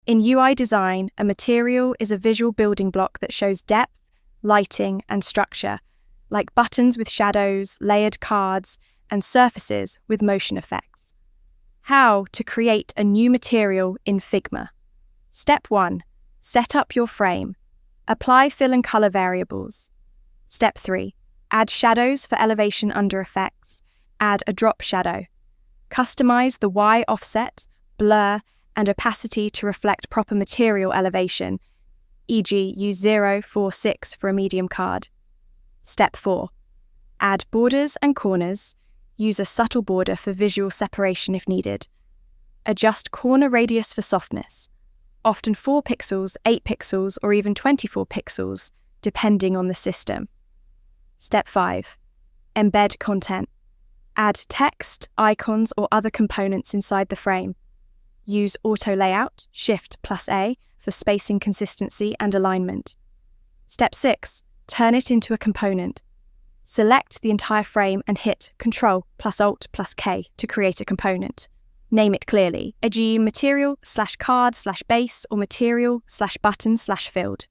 In UI design, a material is a visual building block that shows depth, lighting, and structure, like buttons with shadows, layered cards, and surfaces with motion effects. How to create a new material in Figma. Step 1. Set up your frame. Apply fill and color variables. Step 3. Add shadows for elevation under effects. Add a drop shadow. Customize the Y offset, blur, and opacity to reflect proper material elevation, e.g. use 046 for a medium card. Step 4. Add borders and corners. Use a subtle border for visual separation if needed. Adjust corner radius for softness, often 4 pixels, 8 pixels, or even 24 pixels, depending on the system. Step 5. Embed content. Add text, icons, or other components inside the frame. Use auto layout, Shift+A, for spacing consistency and alignment. Step 6. Turn it into a component. Select the entire frame and hit Ctrl+Alt+K to create a component. Name it clearly, e.g. material/card/base or material/button/filled.